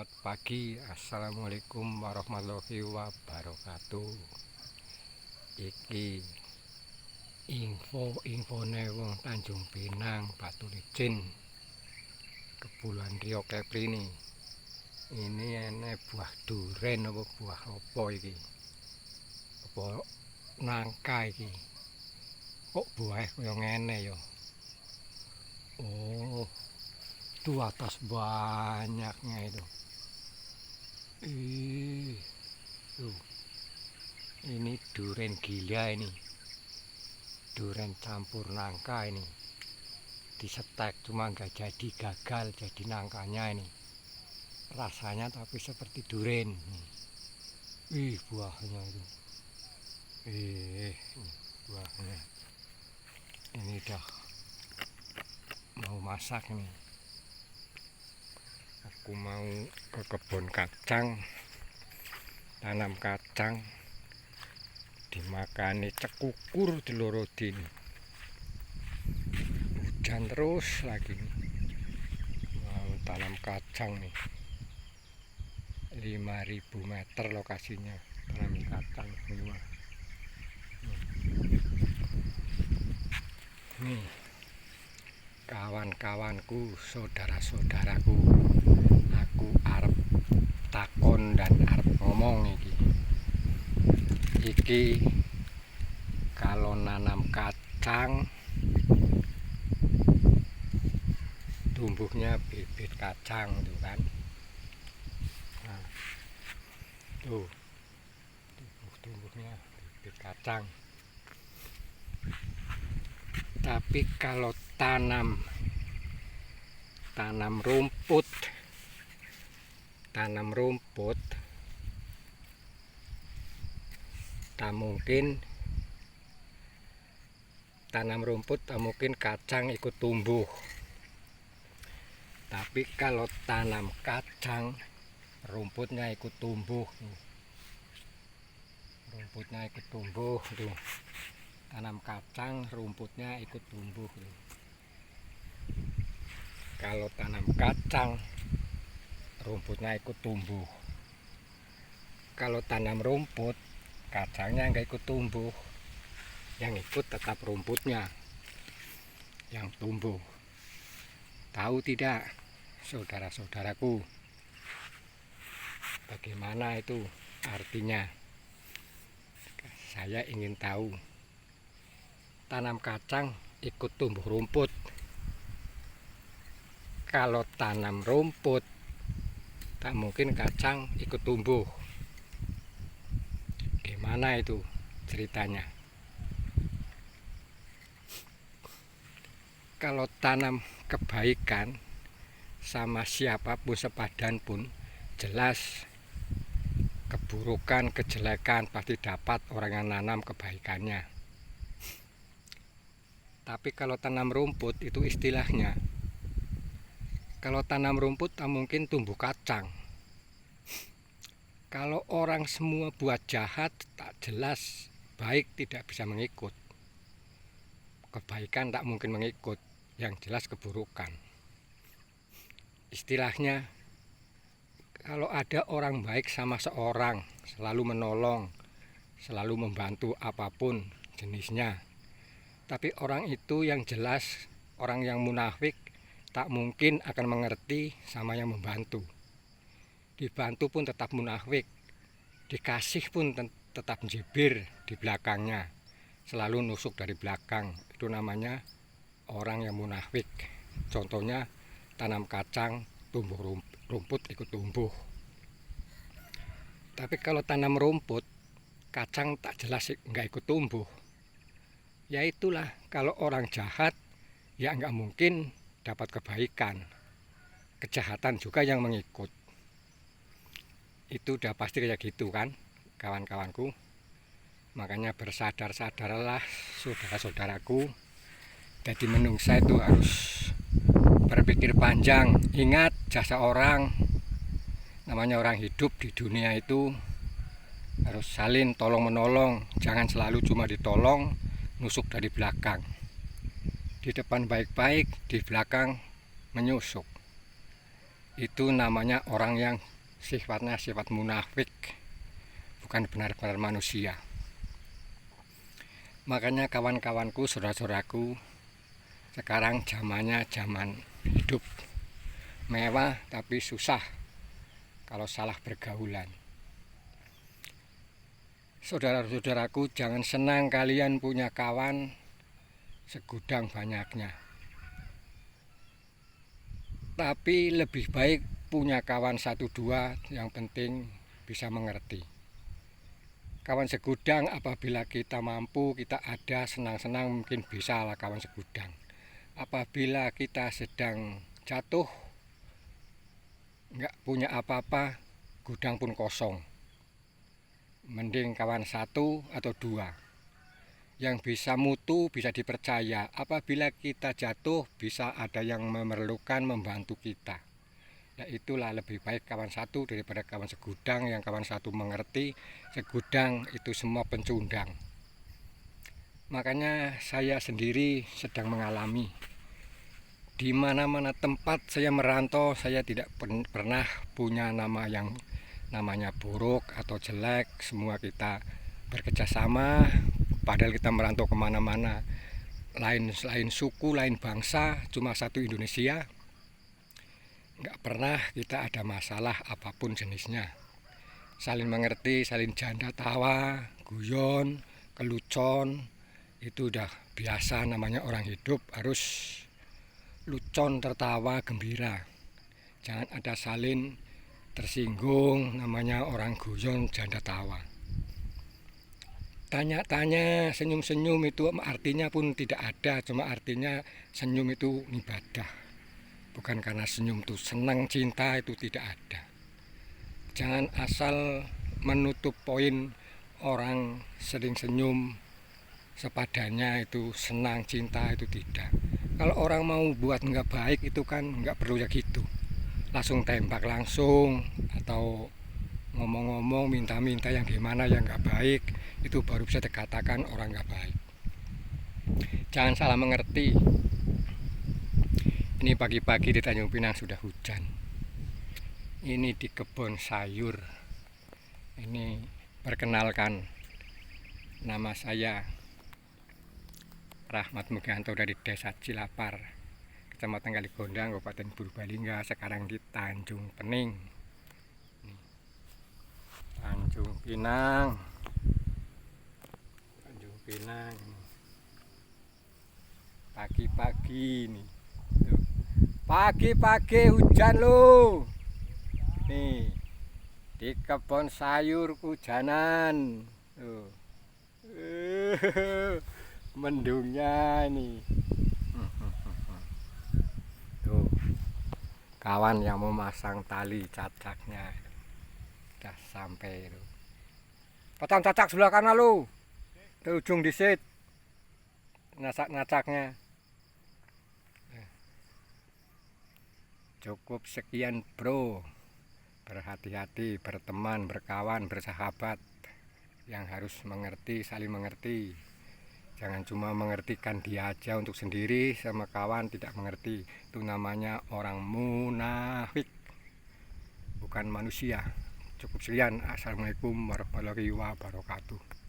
Selamat pagi, assalamualaikum warahmatullahi wabarakatuh. Iki infone wong Tanjung Pinang, Batu Licin, Kepulauan Riau Kepri ini. Ini enek buah duren apa buah apa iki? Apa nangka iki? Kok buah kaya ngene ya? Oh, tuh atas banyaknya itu. Tuh, ini duren gila ini, duren campur nangka ini, disetek cuma nggak jadi, gagal jadi nangkanya ini. Rasanya tapi seperti duren. Buahnya itu, buahnya. Ini udah mau masak nih. Aku mau ke kebun kacang, tanam kacang, dimakani cekukur di loro dini. Hujan terus lagi nih. Mau tanam kacang nih, 5.000 meter lokasinya tanam kacang semua. Nih kawan-kawanku, saudara-saudaraku, aku arep takon dan arep ngomong iki kalau nanam kacang tumbuhnya bibit kacang tuh kan. Nah, tuh tumbuhnya bibit kacang. Tapi kalau tanam rumput, tak mungkin kacang ikut tumbuh. Tapi kalau tanam kacang, rumputnya ikut tumbuh. Rumputnya ikut tumbuh tuh. Tanam kacang, rumputnya ikut tumbuh. Kalau tanam kacang, rumputnya ikut tumbuh. Kalau tanam rumput, kacangnya nggak ikut tumbuh. Yang ikut tetap rumputnya yang tumbuh. Tahu tidak, saudara-saudaraku, bagaimana itu artinya? Saya ingin tahu. Tanam kacang ikut tumbuh rumput. Kalau tanam rumput, tak mungkin kacang ikut tumbuh. Gimana itu ceritanya? Kalau tanam kebaikan sama siapapun sepadan pun, jelas keburukan, kejelekan pasti dapat orang yang nanam kebaikannya. Tapi kalau tanam rumput itu istilahnya, kalau tanam rumput tak mungkin tumbuh kacang. Kalau orang semua buat jahat, tak jelas baik tidak bisa mengikut. Kebaikan tak mungkin mengikut, yang jelas keburukan. Istilahnya, kalau ada orang baik sama seorang, selalu menolong, selalu membantu apapun jenisnya. Tapi orang itu yang jelas, orang yang munafik, tak mungkin akan mengerti sama yang membantu. Dibantu pun tetap munafik, dikasih pun tetap jibir di belakangnya, selalu nusuk dari belakang. Itu namanya orang yang munafik. Contohnya tanam kacang, tumbuh rumput ikut tumbuh. Tapi kalau tanam rumput, kacang tak jelas nggak ikut tumbuh. Ya itulah, kalau orang jahat ya nggak mungkin dapat kebaikan. Kejahatan juga yang mengikut. Itu udah pasti kayak gitu kan, kawan-kawanku. Makanya bersadar-sadarlah saudara-saudaraku. Jadi menungsa itu harus berpikir panjang. Ingat jasa orang. Namanya orang hidup di dunia itu harus saling tolong-menolong. Jangan selalu cuma ditolong, nusuk dari belakang. Di depan baik-baik, di belakang menyusuk. itu namanya orang yang sifatnya sifat munafik, bukan benar-benar manusia. Makanya kawan-kawanku, saudara-saudaraku, sekarang zamannya zaman hidup mewah tapi susah kalau salah bergaulan. Saudara-saudaraku, jangan senang kalian punya kawan segudang banyaknya, tapi lebih baik punya kawan 1-2 yang penting bisa mengerti. Kawan segudang apabila kita mampu, kita ada senang-senang mungkin bisa lah kawan segudang. Apabila kita sedang jatuh, nggak punya apa-apa, gudang pun kosong. Mending kawan 1 atau 2 yang bisa mutu, bisa dipercaya. Apabila kita jatuh, bisa ada yang memerlukan membantu kita. Ya itulah lebih baik kawan 1 daripada kawan segudang yang kawan 1 mengerti, segudang itu semua pencundang. Makanya saya sendiri sedang mengalami. Di mana-mana tempat saya merantau, saya tidak pernah punya nama yang namanya buruk atau jelek. Semua kita bekerjasama, padahal kita merantau kemana-mana. Lain suku, lain bangsa, cuma satu Indonesia. Nggak pernah kita ada masalah apapun jenisnya. Saling mengerti, saling janda tawa, guyon, kelucon. Itu udah biasa, namanya orang hidup harus lucon, tertawa, gembira. Jangan ada saling tersinggung, namanya orang guyon, janda tawa. Tanya-tanya, senyum-senyum itu artinya pun tidak ada, cuma artinya senyum itu ibadah. Bukan karena senyum itu senang, cinta itu tidak ada. Jangan asal menutup poin orang sering senyum sepadanya itu senang, cinta itu tidak. Kalau orang mau buat nggak baik itu kan nggak perlu ya gitu. Langsung tembak langsung atau ngomong-ngomong minta-minta yang gimana yang nggak baik, itu baru bisa dikatakan orang nggak baik. Jangan salah mengerti. Ini pagi-pagi di Tanjung Pinang sudah hujan. Ini di kebun sayur. Ini perkenalkan, nama saya Rahmat Mugianto dari Desa Cilapar, Kecamatan Kaligondang, Kabupaten Purbalingga. Sekarang di Tanjung Pening. Tanjung Pinang. Tanjung Pinang. Pagi-pagi nih. Pagi-pagi hujan loh. Nih, di kebun sayur hujanan. Tuh. Mendungnya nih. Tuh. Kawan yang mau masang tali cacaknya udah sampai tuh. Potong cacak sebelah kanan lu. Di ujung disit. Ngacak-ngacaknya. Cukup sekian bro. Berhati-hati, berteman, berkawan, bersahabat. Yang harus mengerti, saling mengerti. Jangan cuma mengertikan dia aja untuk sendiri, sama kawan tidak mengerti. Itu namanya orang munafik, bukan manusia. Cukup sekian. Assalamualaikum warahmatullahi wabarakatuh.